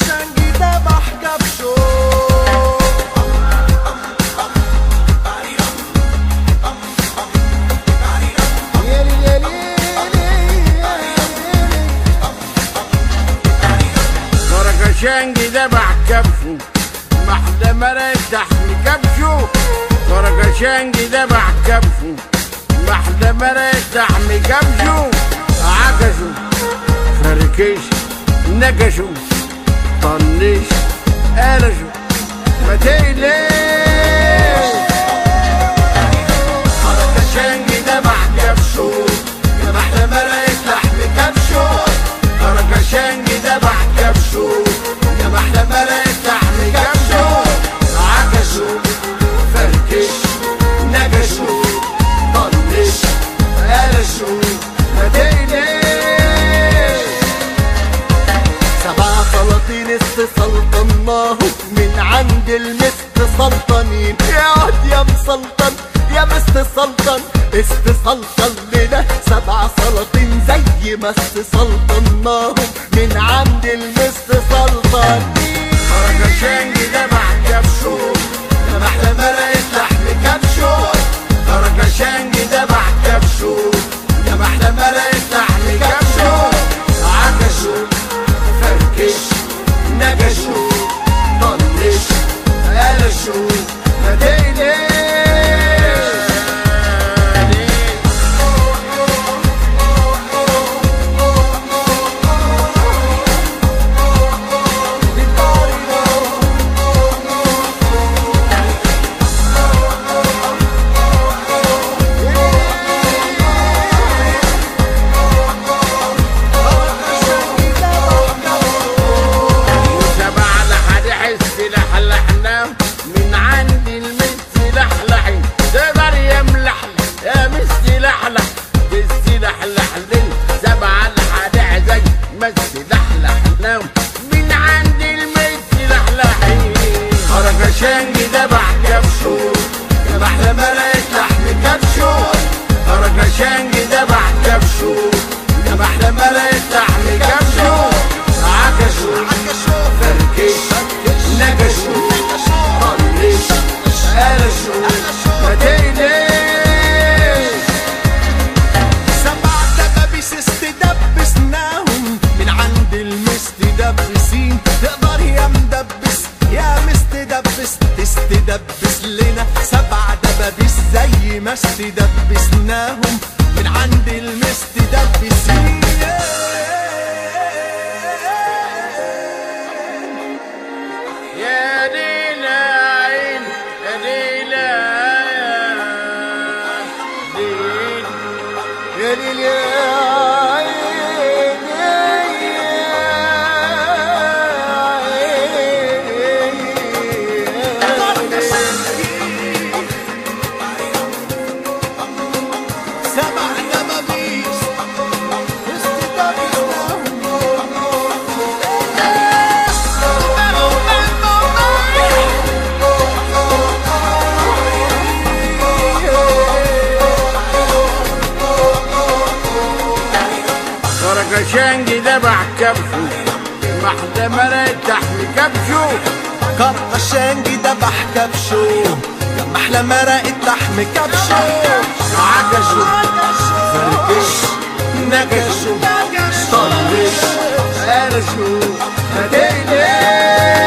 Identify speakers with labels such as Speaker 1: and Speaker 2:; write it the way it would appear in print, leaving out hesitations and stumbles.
Speaker 1: كركشنجي ذبح كبشه.
Speaker 2: كركشنجي ذبح كبشه، محلى مرق تحمي كبشه. كركشنجي ذبح كبشه، محلى مرق تحمي كبشه. عكشوا فركش نكشوا طنش قرشوا ما تقلقش. كركشنجي ذبح كبشه، يا محلى مرق لحم كبشه. كركشنجي ذبح كبشه، يا محلى مرق لحم كبشه. عكشوا فركش نكشوا طنش قرشوا ما تقلقش.
Speaker 1: 7 سلاطين استسلطناهم من عند المست سلطانين. يقعد يا مسلطن يا مستسلطن، استسلطن لنا 7 سلاطين زي ما استسلطناهم من عند المست سلطانين.
Speaker 2: كركشنجي ذبح كبشه، يا محلى مرقة لحم كبشه. كركشنجي ذبح كبشه، يا محلى مرقة لحم كبشه. عكشوا فركش نكشوا طنش قلشوا ما تقلقش. من عند المس لحلحي تقدر يا ملحلح يا مس لحلح مس لحلح لل7 الحدع زي مس لحلحنا من عند المس لحلحي. كركشنجي ذبح كبشه، يا محلى مرقة لحم كبشه. كركشنجي ذبح كبشه، يا محلى مرقة لحم كبشه. عكشوا فركش نكشوا طنش قرشوا ما تقلقش.
Speaker 1: 7 دبابيس استدبسناهم من عند المستدبسين. تقدر يا مدبس يا مستدبس تستدبس لنا 7 دبابيس زي ما استدبسناهم من عند المستدبسين.
Speaker 2: يا ليل عين يا ليل ليل
Speaker 1: يا ليل يا
Speaker 2: كركشنجي ذبح كبشه، محلى مرقة تحمي كبشه.
Speaker 1: كركشنجي ذبح كبشه، يا محلى مرقة لحم كبشه.
Speaker 2: عكشوا فركش نكشوا طنش قرشوا ما تقلقش.